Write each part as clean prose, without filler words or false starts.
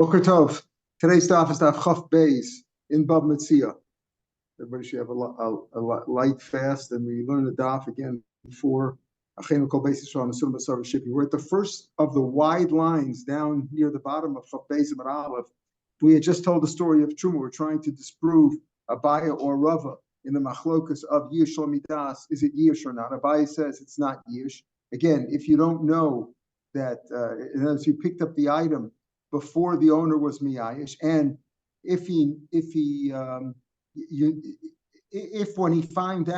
Boker Tov. Today's daf is Daf Chaf Beis in Bab Mציעא. Everybody should have a light fast, and we learn the daf again before Achenu Kol Beis Yisrael and Sulam Basar Shipi. We're at the first of the wide lines down near the bottom of Chaf Beis and Aleph. We had just told the story of Truma. We're trying to disprove Abaya or Rava in the machlokas of Yish Midas. Is it Yish or not? Abaya says it's not Yish. Again, if you don't know that, as you picked up the item before the owner was miyayish, and if when he finds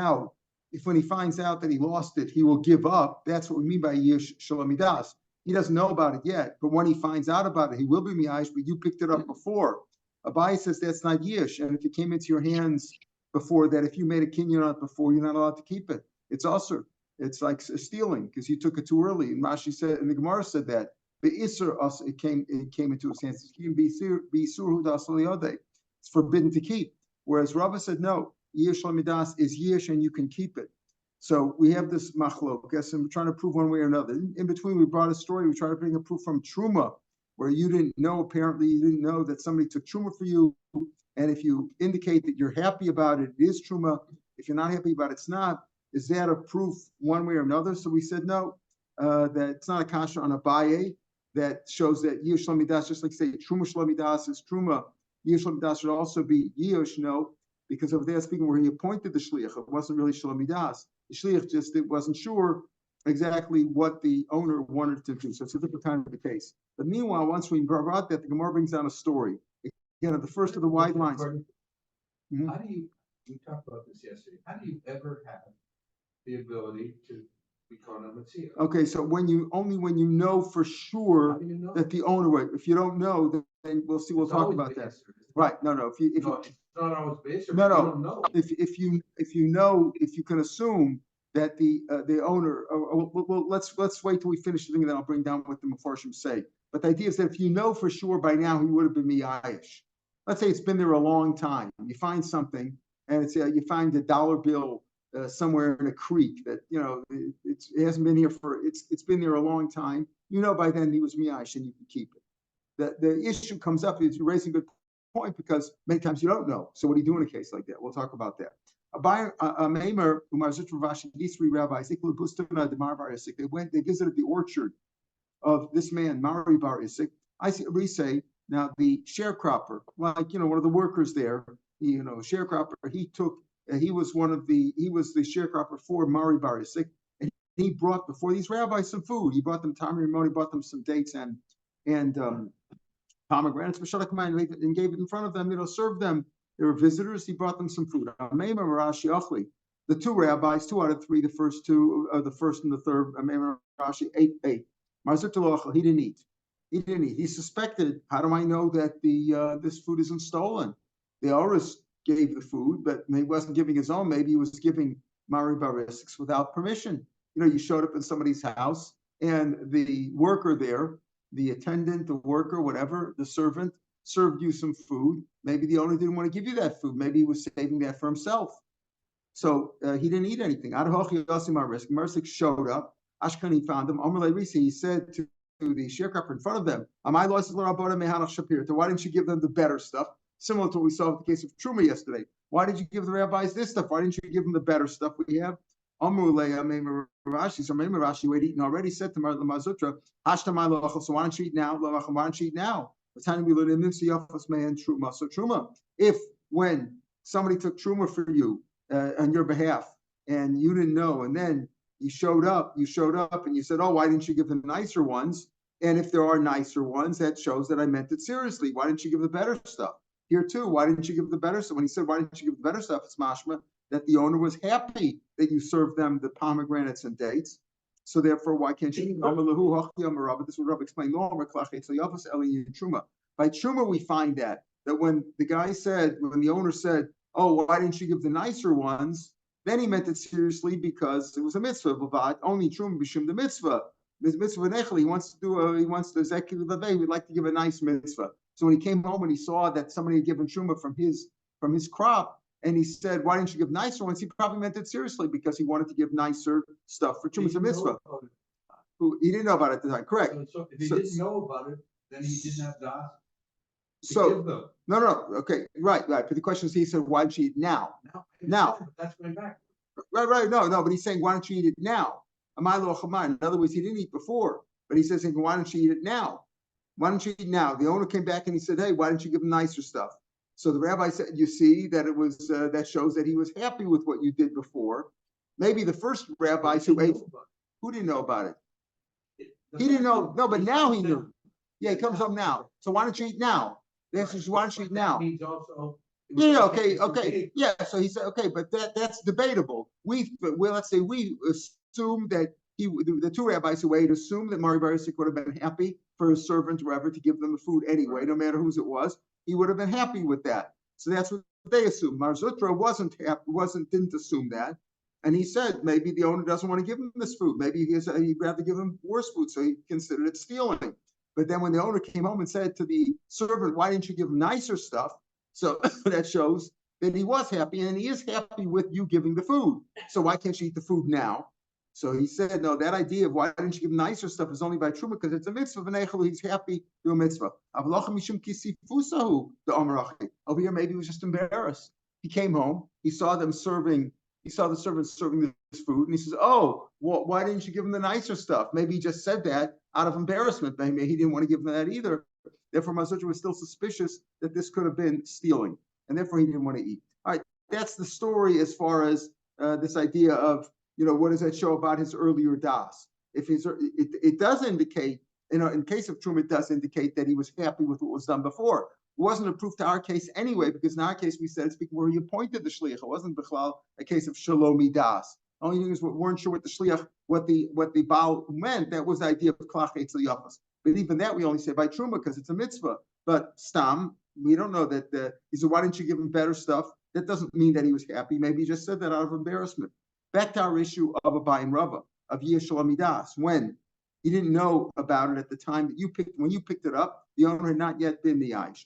out that he lost it, he will give up. That's what we mean by yish shalamidas. He doesn't know about it yet, but when he finds out about it, he will be miyayish. But you picked it up before. Abai says that's not yish, and if it came into your hands before that, if you made a kinyan on it before, you're not allowed to keep it. It's usur. It's like stealing because you took it too early. And Rashi said, and the Gemara said that. It came into his hands. It's forbidden to keep. Whereas Rava said, no, Yish Lamidas is Yish and you can keep it. So we have this machlokas, and we're trying to prove one way or another. In between, we brought a story. We tried to bring a proof from Truma, where you didn't know, apparently you didn't know that somebody took Truma for you. And if you indicate that you're happy about it, it is Truma. If you're not happy about it, it's not. Is that a proof one way or another? So we said, no, that it's not a kasha on Abaye. That shows that Yish Lamidas, just like say Truma Shlamidas is Truma, Yish Lamidas should also be Yish, no, because over there speaking where he appointed the Shliach, it wasn't really Shlamidas. The Shliach just it wasn't sure exactly what the owner wanted to do. So it's a different kind of the case. But meanwhile, once we brought that, the Gemara brings down a story. Again, at the first of the wide lines. Mm-hmm. How do you, we talked about this yesterday, how do you ever have the ability to become a Mצי'ah? Okay, so when you know for sure that the owner would. If you don't know, then we'll see. We'll talk about that. Right? No. If it's not always based. No. You don't know. If you know, if you can assume that the owner. Well, let's wait till we finish the thing, and then I'll bring down what the Mefarshim say. But the idea is that if you know for sure by now he would have been miyayish. Let's say it's been there a long time. You find something, and it's you find a dollar bill. Somewhere in a creek that it hasn't been here it's been there a long time. By then he was miyayish and you can keep it. The issue comes up is you're raising a good point because many times you don't know. So what do you do in a case like that? We'll talk about that. These three rabbis, they visited the orchard of this man, Mari Bar Isik. I say now the sharecropper, like one of the workers there, sharecropper, he was the sharecropper for Mari Bar Isik, and he brought before these rabbis some food. He brought them tamar rimon, he brought them some dates and pomegranates, and gave it in front of them, served them. They were visitors, he brought them some food. The two rabbis, 2 out of 3, the first and the third, Rashi ate. He didn't eat. He suspected, how do I know that this food isn't stolen? The Oris gave the food, but he wasn't giving his own. Maybe he was giving Mari Bar Isik's without permission. You showed up in somebody's house, and the worker there, the attendant, the worker, whatever, the servant, served you some food. Maybe the owner didn't want to give you that food. Maybe he was saving that for himself. So he didn't eat anything. Marsik showed up. Ashkani found him. He said to the sharecropper in front of them, why didn't you give them the better stuff? Similar to what we saw in the case of Truma yesterday. Why did you give the rabbis this stuff? Why didn't you give them the better stuff we have? Rashi, so Rashi, who had eaten already, said to Mazutra, so why don't you eat now? Why don't you eat now? So Truma, if when somebody took Truma for you on your behalf, and you didn't know, and then you showed up, and you said, oh, why didn't you give the nicer ones? And if there are nicer ones, that shows that I meant it seriously. Why didn't you give the better stuff? Here too, why didn't you give the better stuff? When he said, why didn't you give the better stuff? It's mashma that the owner was happy that you served them the pomegranates and dates. So therefore, why can't you? This is what Rav explained. By Truma, we find that when the owner said, oh, why didn't you give the nicer ones? Then he meant it seriously because it was a mitzvah. But only Truma b'shum the mitzvah. He wants to execute the day. We'd like to give a nice mitzvah. So when he came home and he saw that somebody had given Truma from his crop, and he said, why didn't you give nicer ones? He probably meant it seriously because he wanted to give nicer stuff for Truma's mitzvah. He didn't know about it at the time, correct. So if he didn't know about it, then he didn't have das. So no, okay, right. But the question is, he said, why don't you eat now? Now. That's going back. Right. No, but he's saying, why don't you eat it now? In other words, he didn't eat before, but he says, why don't you eat it now? Why don't you eat now? The owner came back and he said, hey, why don't you give him nicer stuff? So the rabbi said, you see that it was that shows that he was happy with what you did before. Maybe the first rabbis who ate, who didn't know about it? He didn't know. No, but now he knew. Yeah, he comes up now. So why don't you eat now? The answer is, why don't you eat now? Means also. Yeah, okay. Yeah, so he said, okay, but that's debatable. Let's say we assume that the two rabbis who ate assumed that Mari Barisik would have been happy for his servant or whatever to give them the food anyway, no matter whose it was. He would have been happy with that. So that's what they assumed. Mar Zutra didn't assume that, and he said maybe the owner doesn't want to give him this food. Maybe he'd rather give him worse food, so he considered it stealing. But then when the owner came home and said to the servant, "Why didn't you give him nicer stuff?" So that shows that he was happy, and he is happy with you giving the food. So why can't you eat the food now? So he said, no, that idea of why didn't you give nicer stuff is only by truma, because it's a mitzvah. He's happy to a mitzvah. Over here, maybe he was just embarrassed. He came home, he saw the servants serving this food, and he says, oh, well, why didn't you give him the nicer stuff? Maybe he just said that out of embarrassment. Maybe he didn't want to give them that either. Therefore, Masutra was still suspicious that this could have been stealing, and therefore he didn't want to eat. All right, that's the story as far as this idea of, what does that show about his earlier das? It does indicate, in case of Truma, it does indicate that he was happy with what was done before. It wasn't a proof to our case anyway, because in our case we said it's where he appointed the shliach. It wasn't bichlal a case of shalomi das. The only thing is we weren't sure what the shliach, what the Baal meant. That was the idea of klach etzel yachas. But even that we only say by Truma because it's a mitzvah. But stam, we don't know that. He said, why didn't you give him better stuff? That doesn't mean that he was happy. Maybe he just said that out of embarrassment. Back to our issue of Abayim Rava, of Yeshua Midas, when he didn't know about it at the time that when you picked it up, the owner had not yet been the Aish.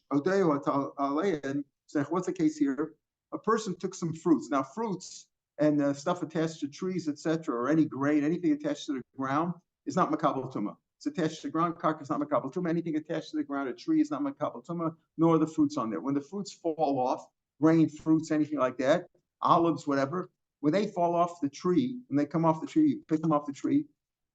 What's the case here? A person took some fruits. Now, fruits and stuff attached to trees, etc., or any grain, anything attached to the ground is not makabel tumah. It's attached to the ground, karka is not makabel tumah. Anything attached to the ground, a tree is not makabel tumah, nor the fruits on there. When the fruits fall off, grain, fruits, anything like that, olives, whatever, when they fall off the tree, when they come off the tree, you pick them off the tree,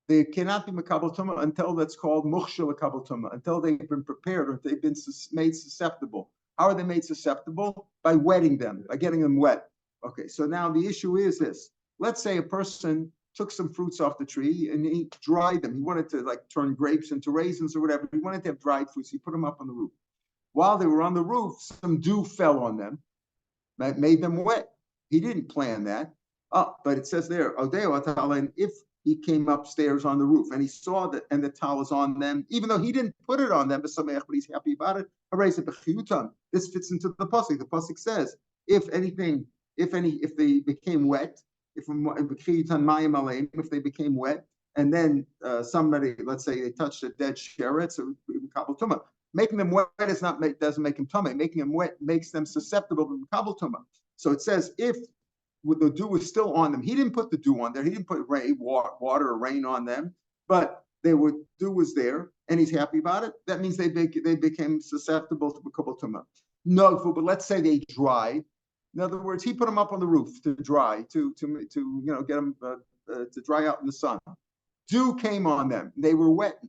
they cannot be makabel tumah until that's called mukhshel makabel tumah, until they've been prepared or they've been made susceptible. How are they made susceptible? By wetting them, by getting them wet. Okay, so now the issue is this. Let's say a person took some fruits off the tree and he dried them. He wanted to turn grapes into raisins or whatever. He wanted to have dried fruits. He put them up on the roof. While they were on the roof, some dew fell on them, that made them wet. He didn't plan that. But it says there, if he came upstairs on the roof and he saw that, and the towel is on them, even though he didn't put it on them, but he's happy about it. This fits into the pasuk. The pasuk says, if they became wet, if they became wet, and then somebody, let's say they touched a dead sheretz, or kabel tumah. Making them wet doesn't make them tumah. Making them wet makes them susceptible to kabel tumah. So it says if the dew was still on them, he didn't put the dew on there. He didn't put water or rain on them, but dew was there, and he's happy about it. That means they became susceptible to kabel tumah. No, but let's say they dried. In other words, he put them up on the roof to dry, to get them to dry out in the sun. Dew came on them. They were wet.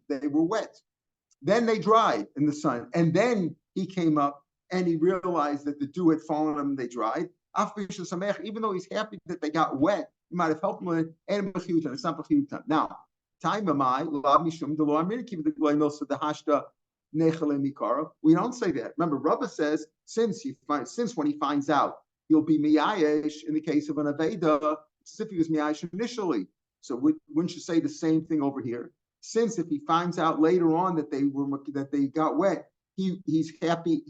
Then they dried in the sun, and then he came up and he realized that the dew had fallen on them and they dried. Even though he's happy that they got wet, he might have helped them with it. It's not b'chiyutan. Now, we don't say that. Remember, Rabba says since when he finds out he'll be miyayesh in the case of an aveda, as if he was miyayesh initially. So wouldn't you say the same thing over here? Since if he finds out later on that they got wet, he's happy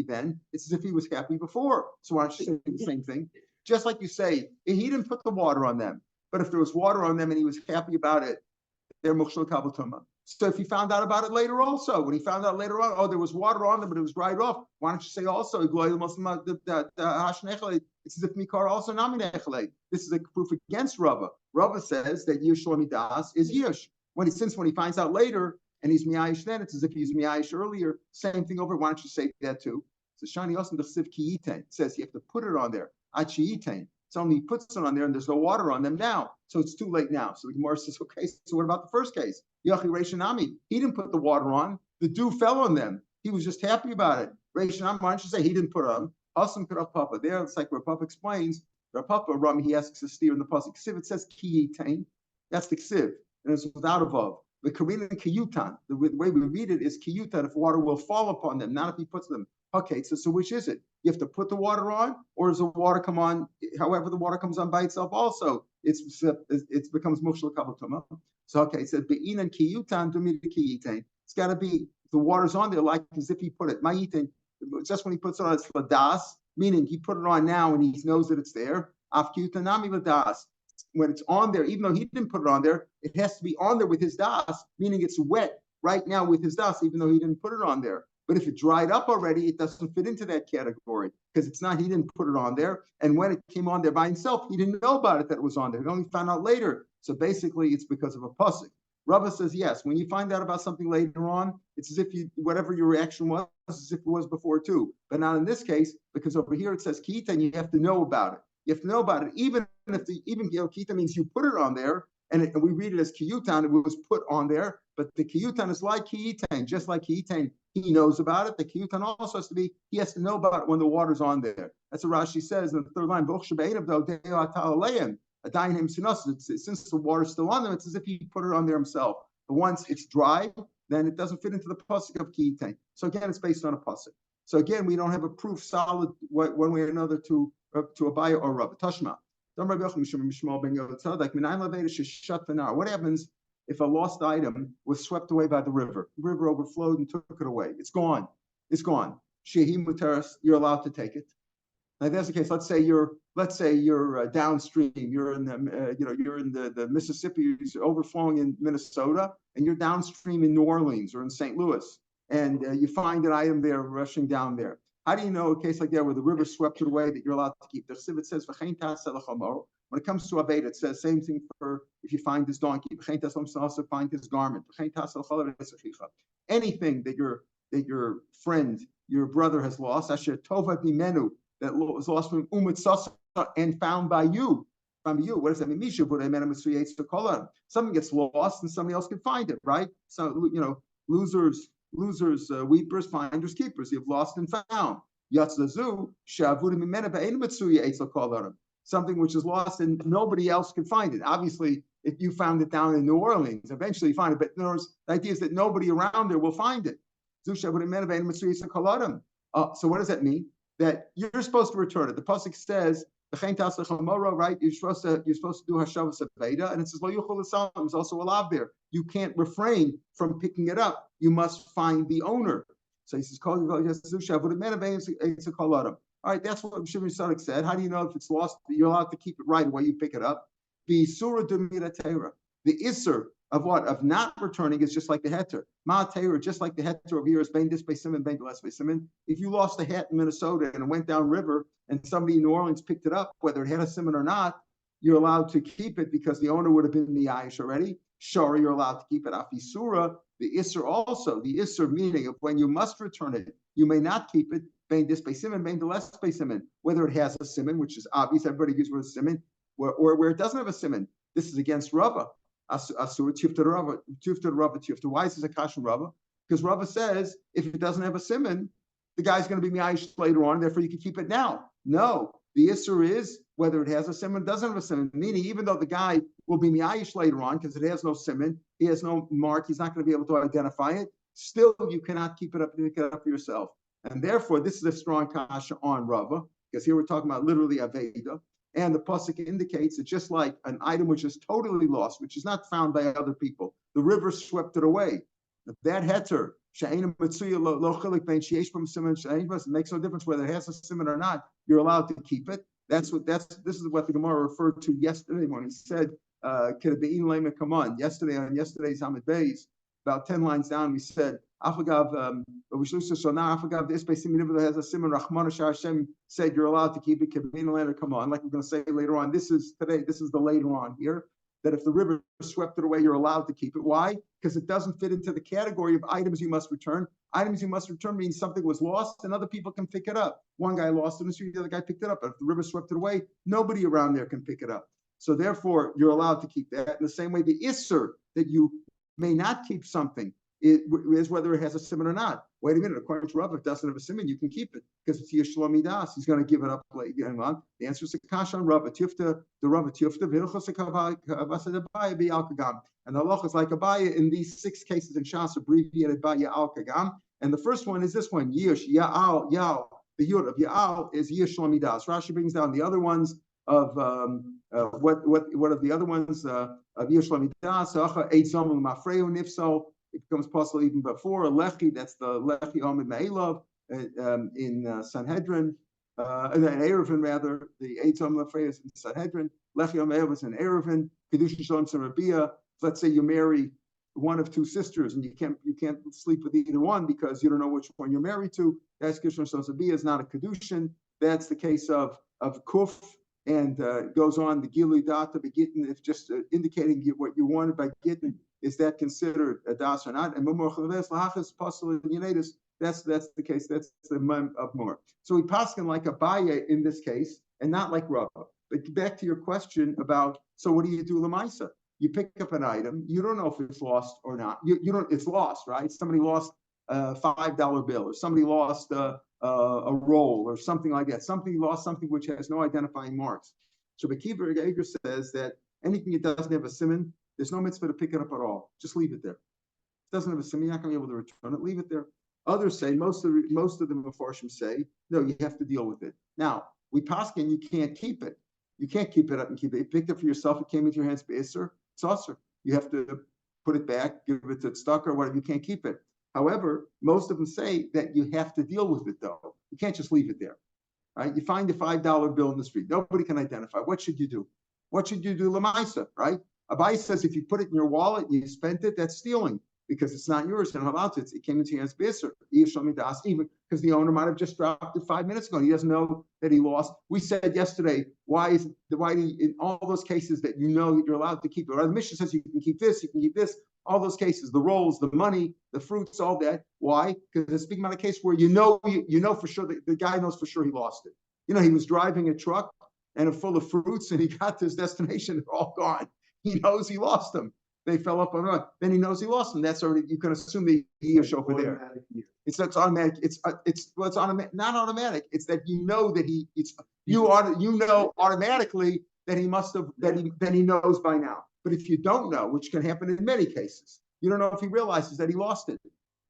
then. It's as if he was happy before. So why don't you say the same thing? Just like you say, he didn't put the water on them, but if there was water on them and he was happy about it, they're mukhshel kabel tumah. So if he found out about it later also, when he found out later on, there was water on them, but it was dried off, why don't you say also, it's as if mikar also naminechle. This is a proof against Rava. Rava says that Yeshua Midas is Yish. When he finds out later and he's miyayish then, it's as if he's miyayish earlier. Same thing over. Why don't you say that too? So shani osam d'chsiv ki yitain. It says you have to put it on there. Achi yitain. It's only he puts it on there and there's no water on them now. So it's too late now. So the Gemara says, okay, so what about the first case? Yachi Reishanami. He didn't put the water on. The dew fell on them. He was just happy about it. Reishanami, why don't you say he didn't put it on? Hasam Rav Papa. There, it's like Rav Papa explains. Rav Papa, Rami, he asks a steer in the pasuk. Ksiv, it says ki yitain. That's the ksiv. And it's without a vav. The Korean kiyutan, the way we read it is kiyutan, if water will fall upon them, not if he puts them. Okay, so which is it? You have to put the water on, or does the water come on? However, the water comes on by itself also. It becomes mushal kavatuma. So okay, it said be'in and kiyutan dumid kiyitain. It's got to be the water's on there like as if he put it. Mayitain, just when he puts it on, it's ladas, meaning he put it on now and he knows that it's there. Af kiyutanami ladas. When it's on there, even though he didn't put it on there, it has to be on there with his das, meaning it's wet right now with his das, even though he didn't put it on there. But if it dried up already, it doesn't fit into that category because it's not, he didn't put it on there. And when it came on there by himself, he didn't know about it that it was on there. He only found out later. So basically, it's because of a pasuk. Rava says, yes, when you find out about something later on, it's as if you, whatever your reaction was, as if it was before too. But not in this case, because over here it says kita, and you have to know about it. You have to know about it, even if kita means you put it on there, and we read it as kiyutan, it was put on there, but the kiyutan is like kiyitain, just like kiyitain, he knows about it. The kiyutan also has to be, he has to know about it when the water's on there. That's what Rashi says in the third line, since the water's still on them, it's as if he put it on there himself. But once it's dry, then it doesn't fit into the pasuk of kiyitain. So again, it's based on a pasuk. So again, we don't have a proof solid one way or another to Abaya or Rav. Tashma. What happens if a lost item was swept away by the river? The river overflowed and took it away. It's gone. It's gone. Shehi Muteris, you're allowed to take it. Now, if that's the case, let's say you're downstream. You're in the Mississippi, overflowing in Minnesota, and you're downstream in New Orleans or in St. Louis, and you find an item there rushing down there. How do you know a case like that where the river swept it away that you're allowed to keep? The Chsiv, it says, when it comes to Aveda, it says same thing for if you find his donkey. Also find his garment. Anything that your friend, your brother has lost, that was lost from and found by you. What does that mean? Something gets lost and somebody else can find it, right? So, losers, weepers, finders, keepers. You've lost and found. Something which is lost and nobody else can find it. Obviously, if you found it down in New Orleans, eventually you find it. But in other words, the idea is that nobody around there will find it. So what does that mean? That you're supposed to return it. The pasuk says, right? You're supposed to do hashavas aveda, and it says there's also a lav there. You can't refrain from picking it up. You must find the owner. So he says, all right, that's what Shimon Sadik said. How do you know if it's lost? You're allowed to keep it right away. You pick it up. The isser of what? Of not returning is just like the heter. Ma'atera, just like the heter over here is bein dis beisimin, bein deles beisimin. If you lost a hat in Minnesota and it went down river and somebody in New Orleans picked it up, whether it had a simon or not, you're allowed to keep it because the owner would have been the Aish already. Shara, you're allowed to keep it. Afisura, the isser also, the isser meaning of when you must return it, you may not keep it. Bein dis beisimin, bein deles beisimin. Whether it has a simon, which is obvious, everybody gives word simon, or where it doesn't have a simon. This is against Rava. Asur tifta Rava, tifta. Why is this a kasha Rava? Because Rava says if it doesn't have a simon, the guy's going to be mi'ayish later on. Therefore, you can keep it now. No, the isser is whether it has a simon, doesn't have a simon. Meaning, even though the guy will be mi'ayish later on because it has no simon, he has no mark, he's not going to be able to identify it. Still, you cannot keep it up and pick it up for yourself. And therefore, this is a strong kasha on Rava because here we're talking about literally aveda. And the pasuk indicates it's just like an item which is totally lost, which is not found by other people. The river swept it away. That heter, it makes no difference whether it has a simon or not. You're allowed to keep it. This is what the Gemara referred to yesterday when he said, come on. Yesterday on yesterday's Hamid Beis, about 10 lines down, we said, Afagav, this has a simon. Rahman Hashem said you're allowed to keep it. Come on, like we're going to say later on. This is the later on here. that if the river swept it away, you're allowed to keep it. Why? Because it doesn't fit into the category of items you must return. Items you must return means something was lost and other people can pick it up. One guy lost it in the street, the other guy picked it up. But if the river swept it away, nobody around there can pick it up. So therefore, you're allowed to keep that. In the same way, the isser that you may not keep something is whether it has a siman or not. Wait a minute, according to Rav, if it doesn't have a siman, you can keep it because it's Yishlomi Das. He's going to give it up later on. The answer is a kash on Rav. The Rav and the halacha is like Abaya in these 6 cases in Shas, abbreviated by Ya'al Kagam. And the first one is this one, Yish, Ya'al, Ya'al. The Yud of Ya'al is Yishlomi Das. Rashi brings down the other ones of what are the other ones of Yishlomi Das, Eight Zomel Mafreu Nifso. It becomes possible even before a lechi. That's the lechi omid me'elav in Sanhedrin, in Eruvin rather. The eight omid lefrei is in Sanhedrin. Lechi omid me'elav is in Eruvin. Kedushin shalom sarabia. Let's say you marry one of 2 sisters and you can't sleep with either one because you don't know which one you're married to. That's kedushin shalom sarabia is not a kedushin. That's the case of kuf. And goes on the Gilui Data Begitten, if just indicating what you wanted by Gittin, is that considered a das or not? And that's the case. That's the mem of more. So we paskin like Abaya in this case, and not like Rav. But back to your question about, so what do you do lemaisa? You pick up an item, you don't know if it's lost or not. You don't. It's lost, right? Somebody lost a $5 bill, or somebody lost a roll, or something like that. Somebody lost something which has no identifying marks. So Bekiva Eger says that anything that doesn't have a siman, there's no mitzvah to pick it up at all. Just leave it there. It doesn't have a siman, you're not going to be able to return it. Leave it there. Others say, most of the Mefarshim say, no, you have to deal with it. Now, we paskin, you can't keep it. You can't keep it up and keep it. You picked it for yourself, it came into your hands, be'isr, it's usr. You have to put it back, give it to tzedakah or whatever. You can't keep it. However, most of them say that you have to deal with it, though. You can't just leave it there, right? You find a $5 bill in the street. Nobody can identify. What should you do? What should you do, lemaisa, right? Abai says if you put it in your wallet and you spent it, that's stealing because it's not yours. And how about it? It came into your hands, even because the owner might have just dropped it 5 minutes ago. And he doesn't know that he lost. We said yesterday, why in all those cases that you know that you're allowed to keep it? Or the mission says you can keep this, you can keep this. All those cases, the rolls, the money, the fruits, all that. Why? Because it's speaking about a case where you know for sure that the guy knows for sure he lost it. You know, he was driving a truck and it's full of fruits, and he got to his destination, they're all gone. He knows he lost them. They fell up on the road. Then he knows he lost them. That's already, you can assume the Yish over there. It's automatic. It's automatic, not automatic. It's that you know that you know automatically that he must have that he knows by now. But if you don't know, which can happen in many cases, you don't know if he realizes that he lost it.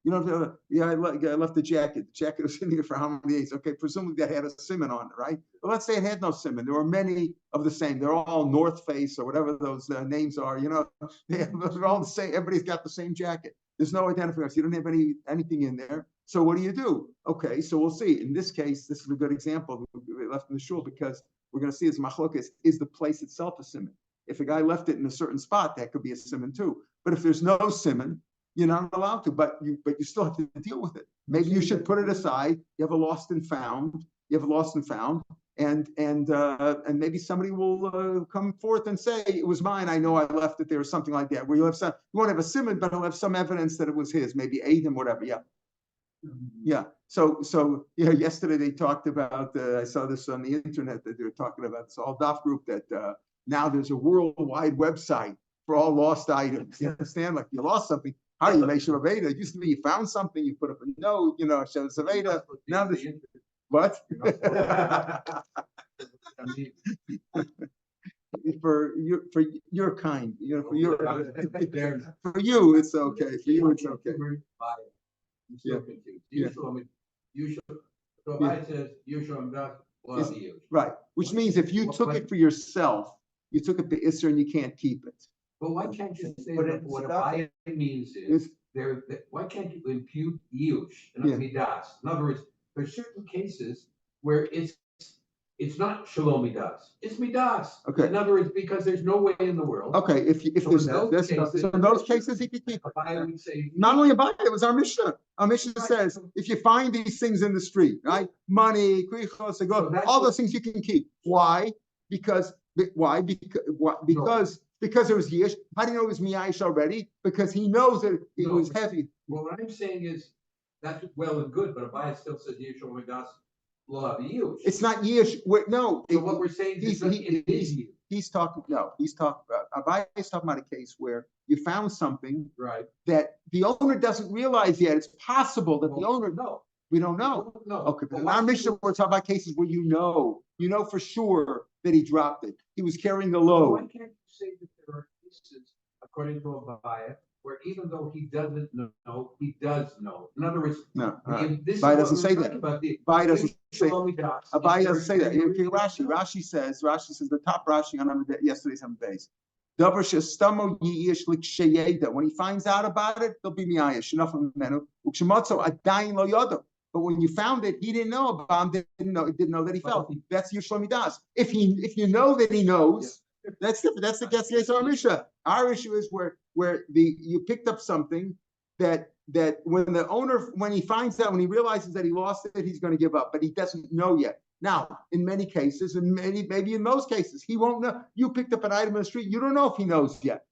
You know, I left the jacket. The jacket was in here for how many days? Okay, presumably that had a siman on it, right? But let's say it had no siman. There were many of the same. They're all North Face or whatever those names are. You know, they're all the same. Everybody's got the same jacket. There's no identifier. So you don't have anything in there. So what do? Okay, so we'll see. In this case, this is a good example. We left in the shul because we're going to see as machlokas is the place itself a siman. If a guy left it in a certain spot, that could be a siman too. But if there's no siman, you're not allowed to, but you still have to deal with it. Maybe you should put it aside. You have a lost and found. And maybe somebody will come forth and say it was mine. I know I left it there, or something like that. Where you won't have a siman, but he'll have some evidence that it was his. Maybe Adam, whatever. Yeah. So yesterday they talked about. I saw this on the internet that they were talking about this all Daf group that now there's a worldwide website for all lost items. You understand? Like you lost something. How do you make sure Aveda? It used to be you found something, you put up a note, shows Aveda. Now this what? for your kind, for you it's okay. For you it's okay. Right. Which means if you took it for yourself, you took it to Isser and you can't keep it. But why can't you say that what Abaya means is why can't you impute Yush and Midas? In other words, there's certain cases where it's not Shalom Midas, it's Midas. Okay. In other words, because there's no way in the world. Okay, if there's in those cases he could keep it. Abaya would say not only Abaya, it was our Mishnah. Our Mishnah says if you find these things in the street, right? Money, all those things you can keep. Why? Because Because it was Yish. How do you know it was Miyash already? Because he knows that it was heavy. Well, what I'm saying is that's well and good, but Abaye still says Yish or Midas law of Yish. It's not Yish. No. So what we're saying is it is Yish. He's talking about Abaye is talking about a case where you found something right that the owner doesn't realize yet. It's possible that the owner no. We don't know. No. Okay, but in our mission, we're talking about cases where you know for sure that he dropped it. He was carrying the load. Why can't you say that there are cases, according to Abaye, where even though he doesn't know, he does know? In other words, Abaye doesn't say that. Abaye doesn't say that. Abaye doesn't say that. Rashi says the top Rashi on yesterday's 100 days. When he finds out about it, there'll be miyayish. But when you found it, he didn't know about him, didn't know that he felt. That's Yishlomi Das. If you know that he knows, that's different. That's the Gesiyas Misha. Our issue is where you picked up something that when he finds out, when he realizes that he lost it, he's going to give up, but he doesn't know yet. Now, in many cases, maybe in most cases, he won't know. You picked up an item in the street, you don't know if he knows yet.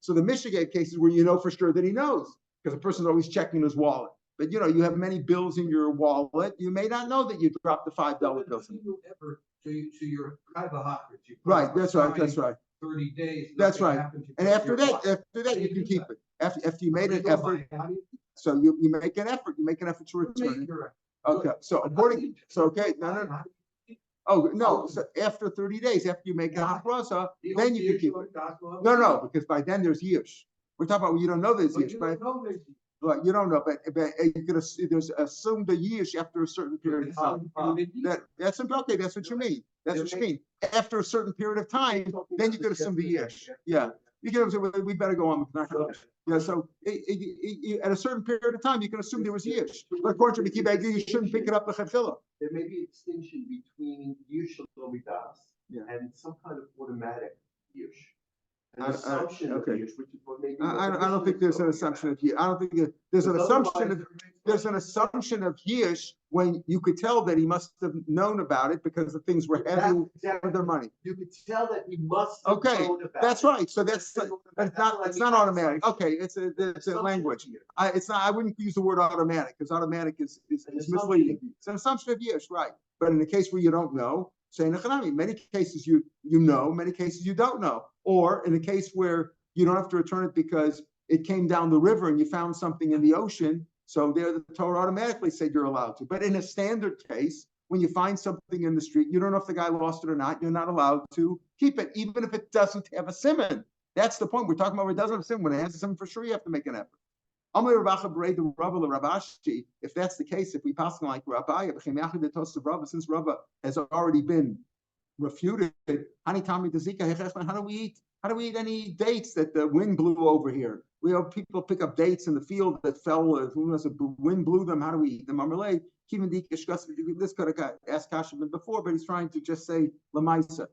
So the Michigan cases where you know for sure that he knows, because the person's always checking his wallet. But you have many bills in your wallet. You may not know that you dropped the $5 bill. To your private hockers. Right, that's right. 30 days. That's right. And after that, you can keep it. After you made an effort, so you make an effort. You make an effort to return it. Okay. So no. Oh no. So after 30 days, after you make a hafrasa, then you can keep it. No, because by then there's yish. We're talking about when you don't know there's yish, right? Right, you don't know, but there's assumed a yish after a certain period of time. That's okay. That's what you mean. That's what you mean. After a certain period of time, then you could assume the yish. Yeah, you can. We better go on. Yeah. So at a certain period of time, you can assume there was yish. But according to Mikibay, you shouldn't pick it up the chafila. There may be a distinction between yish and some kind of automatic yish. An assumption of yish, which is what maybe. I don't think there's an assumption of yish. I don't think there's an assumption of. There's an assumption of yish when you could tell that he must have known about it because the things were heavy with their money. You could tell that he must have known about that's it. right. So it's not automatic. Okay, it's a language. It's not. I wouldn't use the word automatic because automatic is misleading. It's an assumption of yish, right? But in the case where you don't know, say nechanami, many cases you know, many cases you don't know. Or in a case where you don't have to return it because it came down the river and you found something in the ocean, so there the Torah automatically said you're allowed to. But in a standard case, when you find something in the street, you don't know if the guy lost it or not, you're not allowed to keep it, even if it doesn't have a siman. That's the point. We're talking about where it doesn't have a siman. When it has a siman, for sure you have to make an effort. If that's the case, if we pass like Rabbi, since Rabbi has already been refuted, how do we eat? How do we eat any dates that the wind blew over here? We have people pick up dates in the field that fell. Who knows? The wind blew them. How do we eat them? This could have asked Kashaman before, but he's trying to just say lamaisa.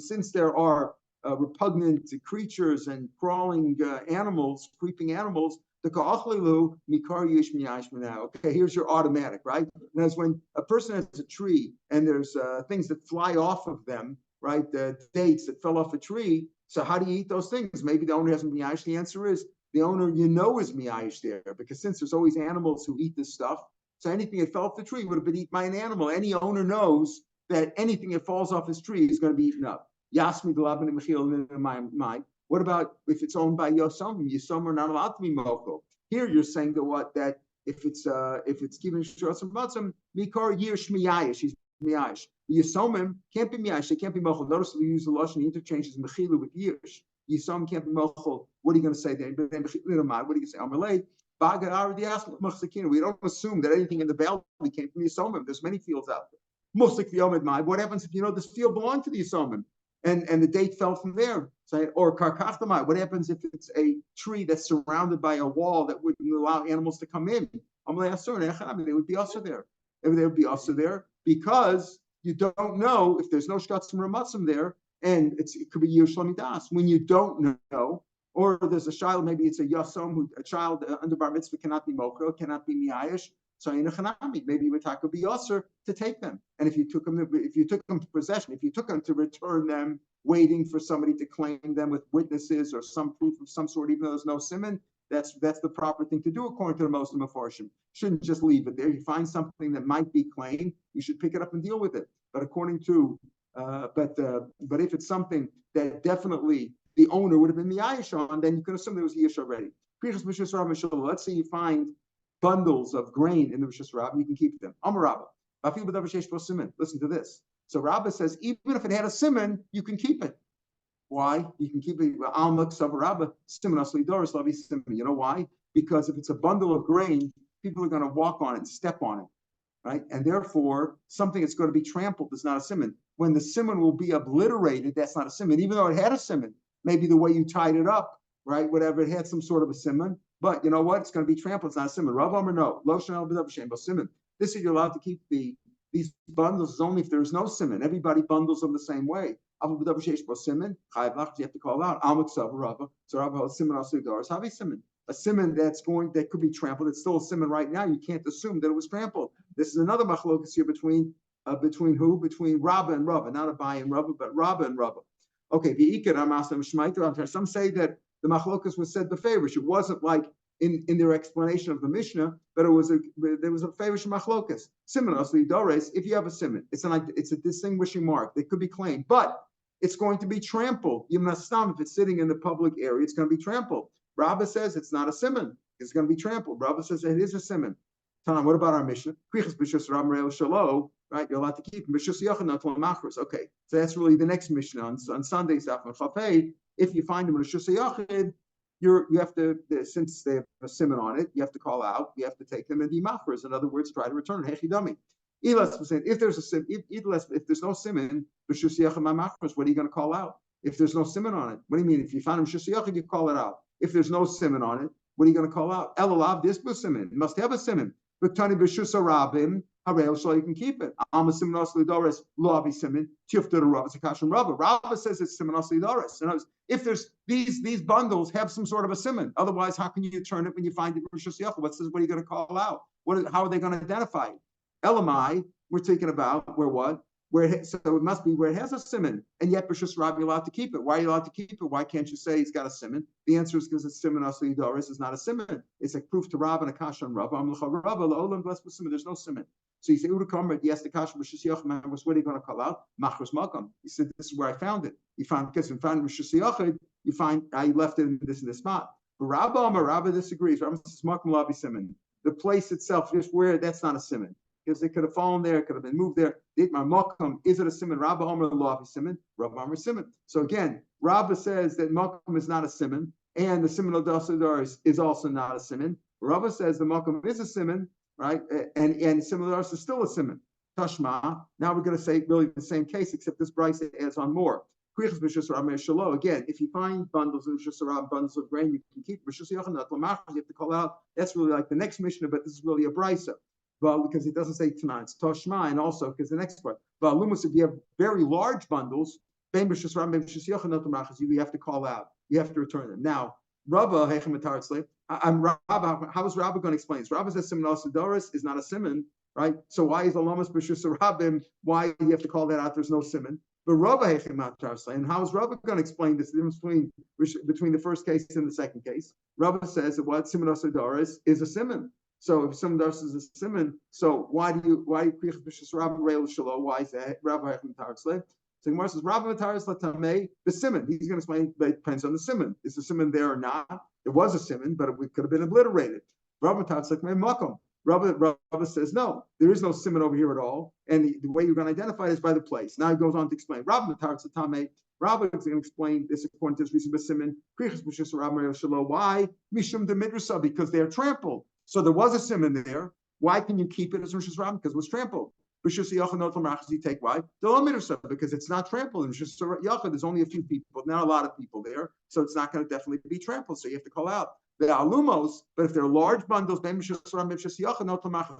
Since there are repugnant creatures and crawling animals, creeping animals, the ka'achlilu mikar yish miyash now. Okay, here's your automatic, right? And as when a person has a tree and there's things that fly off of them, right? The dates that fell off a tree. So how do you eat those things? Maybe the owner hasn't miyash. The answer is the owner is miyash there, because since there's always animals who eat this stuff, so anything that fell off the tree would have been eaten by an animal. Any owner knows that anything that falls off his tree is going to be eaten up. Yasmi Galabin and Mechil in my mind. What about if it's owned by Yosom? Yosom are not allowed to be moko. Here you're saying that if it's given shos and batzim, mikar yish miyayish, he's miyayish. Yisomim can't be miyayish, they can't be mochel. Notice we use the lashon interchanges mechilu with yish. Yisom can't be mochel. What are you going to say then? What are you going to say? Amalei. We don't assume that anything in the valley came from the Yisomim. There's many fields out there. What happens if you know this field belonged to the Yisomim and the date fell from there? Or karkachtamai. What happens if it's a tree that's surrounded by a wall that wouldn't allow animals to come in? They would be also there. They would be also there because you don't know if there's no shkatzim ramatzim there, and it could be Yerushalmi Das. When you don't know, or there's a child, maybe it's a yasom, a child under bar mitzvah cannot be mokro, cannot be miyayish. So in a chanami, maybe you would be yasser to take them. And if you took them to possession, if you took them to return them waiting for somebody to claim them with witnesses or some proof of some sort, even though there's no siman. That's the proper thing to do according to the Muslim Mefarshim. Shouldn't just leave it there. You find something that might be claimed, you should pick it up and deal with it. But according to, but if it's something that definitely the owner would have been the Yish on, then you can assume there was Yish already. Let's say you find bundles of grain in the Rishus Rabbah, you can keep them. Amar Rabbah. Listen to this. So Rabbah says, even if it had a siman, you can keep it. Why? You can keep it. You know why? Because if it's a bundle of grain, people are going to walk on it and step on it, right? And therefore, something that's going to be trampled is not a siman. When the siman will be obliterated, that's not a siman, even though it had a siman. Maybe the way you tied it up, right? Whatever, it had some sort of a siman. But you know what? It's going to be trampled. It's not a siman. Rav Omer no. This is you're allowed to keep these bundles is only if there's no siman. Everybody bundles them the same way. You have to call out. So Rav holds siman also doors. Have a siman. A siman that could be trampled. It's still a siman right now. You can't assume that it was trampled. This is another machlokas here between who? Between Rabbah and Rabbah, not Abai and Rabbah, but Rabbah and Rabbah. Okay, some say that the machlokas was said befavorish. It wasn't like in their explanation of the Mishnah, but there was a favorish machlokas. Similarly, Dores, if you have a siman, it's a distinguishing mark. They could be claimed, but it's going to be trampled. If it's sitting in the public area, it's going to be trampled. Rabbah says it's not a siman. It's going to be trampled. Rabbah says it is a siman. Tanam, what about our Mishnah? Right, you're allowed to keep them. Okay, so that's really the next Mishnah on Sundays. If you find them in a Shus Yachid, you have to, since they have a siman on it, you have to call out. You have to take them and be machras. In other words, try to return it. If there's no siman, what are you going to call out? If there's no siman on it, what do you mean? If you found him Shus Yachid, you call it out. If there's no siman on it, what are you going to call out? Elalav this siman. It must have a siman. But Tani b'shus harabim, so you can keep it. Alma siman asli doris lo avi siman tifta Rabbah zakashim Rabbah. Rabbah says it's siman asli doris. And if there's these bundles have some sort of a siman, otherwise how can you turn it when you find it b'shus yachid? What are you going to call out? How are they going to identify it? Elamai, we're thinking about so it must be where it has a siman, and yet b'shus Rabbah you're allowed to keep it. Why are you allowed to keep it? Why can't you say it's got a siman? The answer is because it's siman asli doris is not a siman. It's a proof to Rabbah and a kasha on Rabbah. There's no siman. So you say, yes, the kasha b'shus yachid. What are you going to call out? Machros makam. He said, this is where I found it. Because you found b'shus yachid, you find I left it in this spot. But Rabbah disagrees. Rabbah says makam lavi siman. The place itself, just where that's not a siman. Because it could have fallen there, it could have been moved there. Is it a siman? Rabbah Omer lo siman. Rabbah Omer siman. So again, Rabbah says that makom is not a siman, and the siman al is also not a siman. Rabbah says the makom is a siman, right? And siman is still a siman. Tashma. Now we're going to say really the same case, except this Bryce adds on more. Again, if you find bundles of bundles of grain, you can keep. You have to call out. That's really like the next Mishnah, but this is really a Bryce. Well, because it doesn't say tonight, it's Toshma, and also because the next part. But Lumus, if you have very large bundles, you have to call out. You have to return them. Now, Rabbah, how is Rabbah going to explain this? Rabbah says Siman Doris is not a Siman, right? So why is the Lamas B'Shus Rabbim? Why do you have to call that out? There's no Siman. But Rabbah, and how is Rabbah going to explain this? The difference between the first case and the second case? Rabbah says that what Siman Doris is a Siman. So if Siman Doris is a siman, so why Kriach B'Shus Rabbah Reil Shalom? Why is that? Rabbi Hechim So Gemara says Rabbi Mataris Latamei the siman. He's going to explain that it depends on the siman. Is the siman there or not? It was a siman, but it could have been obliterated. Rabbi Mataris like makom. Rabbi says no, there is no siman over here at all, and the way you're going to identify it is by the place. Now he goes on to explain Rabbi Mataris Latamei. Rabbi is going to explain this according to his reason. Siman Kriach B'Shus Rabbah Reil Shalom. Why? Mishum de Midrasa, because they are trampled. So there was a siman there. Why can you keep it as Rishus Rabbah? Because it was trampled. B'Shus Yachid you take why? Because it's not trampled. In Rishus Yachid, there's only a few people, not a lot of people there, so it's not going to definitely be trampled. So you have to call out the alumos. But if they're large bundles,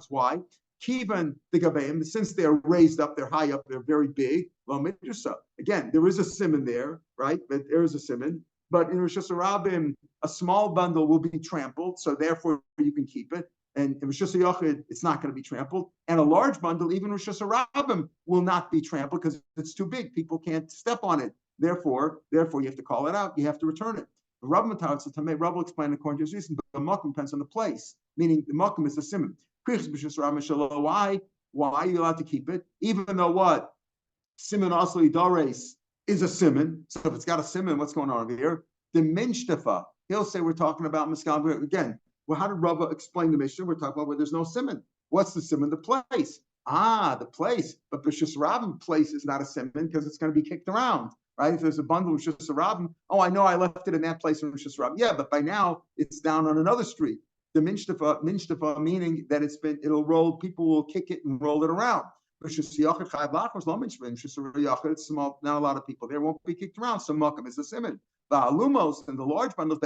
why? Kivan the gabeim, since they're raised up, they're high up, they're very big. Again, there is a siman there, right? But there is a siman. But in Rishus Rabbim, a small bundle will be trampled, so therefore you can keep it. And in Rishus Yachid, it's not going to be trampled. And a large bundle, even Rishus Rabbim, will not be trampled because it's too big. People can't step on it. Therefore, you have to call it out. You have to return it. Rav will explain according to his reason, but the makom depends on the place. Meaning the makom is the simon. Why are you allowed to keep it? Even though what? Simon asli dares is a simon. So if it's got a simon, what's going on over here? The minshtafa. He'll say we're talking about miskal again. Well, how did Rava explain the mission? We're talking about where there's no simon. What's the simon? The place. The place. But B'shus Rabin place is not a simon because it's going to be kicked around, right? If there's a bundle of B'shus Rabin, I know I left it in that place in B'shus Rabin. Yeah, but by now it's down on another street. The minshtafa meaning that it'll roll. People will kick it and roll it around. It's small. Not a lot of people there won't be kicked around. So makam is a simon. The alumos and the large bundles,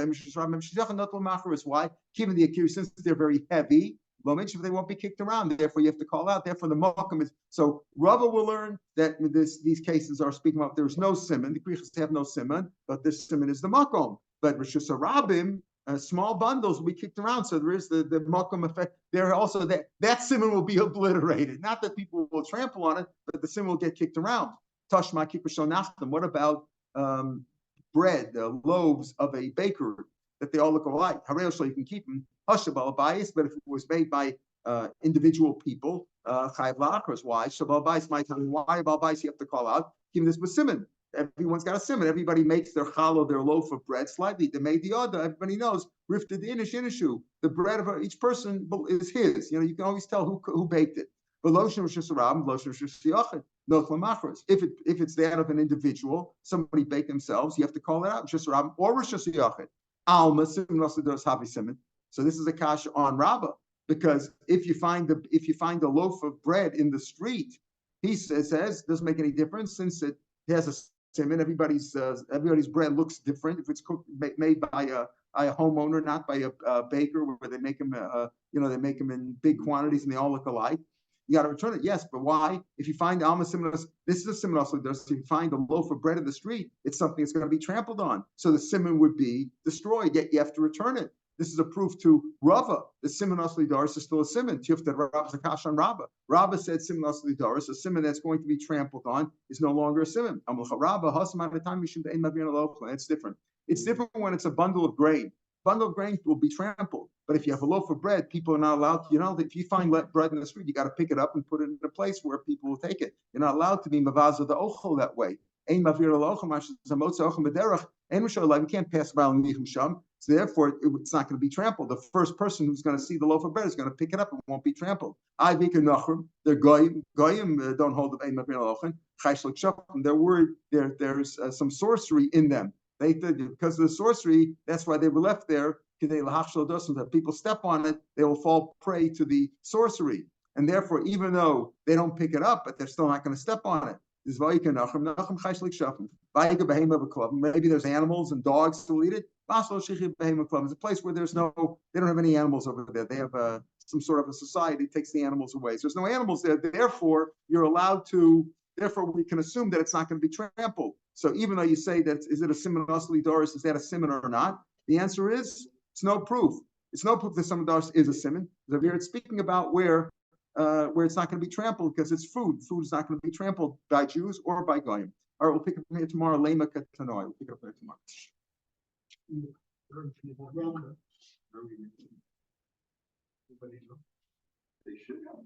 why? Given the accused, since they're very heavy, they won't be kicked around. Therefore, you have to call out. Therefore, the makam is. So Rava will learn that these cases are speaking about there's no simon. The Greeks have no simon, but this simon is the makom. But Rishus Rabim, small bundles will be kicked around. So there is the makom effect. There also that simon will be obliterated. Not that people will trample on it, but the simon will get kicked around. Tashma kikashon nachtem. What about bread, loaves of a bakery that they all look alike? So you can keep them. Hushabal bias, but if it was made by individual people, chayav lachros. Why? Shabal bias might tell me why about bias you have to call out. Given this was simon. Everyone's got a simon. Everybody makes their challah, their loaf of bread slightly. They made the order. Everybody knows. Rifted the inishu. The bread of each person is his. You can always tell who baked it. But lotion was just a rab, lotion was just yachid. If it's that of an individual, somebody baked themselves, you have to call it out. Just rab or just yachid. Alma simon also does havi simon. So this is a kasha on Rabbah, because if you find a loaf of bread in the street, he says doesn't make any difference since it has a simon. Everybody's bread looks different if it's cooked made by a homeowner, not by a baker, where they make them they make them in big quantities and they all look alike. You got to return it, yes, but why? If you find alma simon, this is a simon also does. If you find a loaf of bread in the street, it's something that's going to be trampled on, so the simon would be destroyed. Yet you have to return it. This is a proof to Rava. The simon asli daris is still a simon. Tifta Rav Zakash on Rava. Rava said simon asli daris, a simon that's going to be trampled on, is no longer a simon. It's different. It's different when it's a bundle of grain. Bundle of grain will be trampled. But if you have a loaf of bread, people are not allowed. If you find bread in the street, you got to pick it up and put it in a place where people will take it. You're not allowed to be mavaza the ochel that way. You can't pass by sham. So therefore, it's not going to be trampled. The first person who's going to see the loaf of bread is going to pick it up and won't be trampled. They're goyim. Goyim don't hold the They're worried there's some sorcery in them. They because of the sorcery, that's why they were left there. If people step on it, they will fall prey to the sorcery. And therefore, even though they don't pick it up, but they're still not going to step on it. Maybe there's animals and dogs to eat it. It's a place where they don't have any animals over there. They have some sort of a society that takes the animals away. So there's no animals there. Therefore, we can assume that it's not going to be trampled. So even though you say that, is it a simon asli doris? Is that a simon or not? The answer is, it's no proof. It's no proof that simon doris is a simon. It's speaking about where it's not going to be trampled because it's food. Food is not going to be trampled by Jews or by Goyim. All right, we'll pick up here tomorrow. Lema katanoi. We'll pick up here tomorrow. They should have.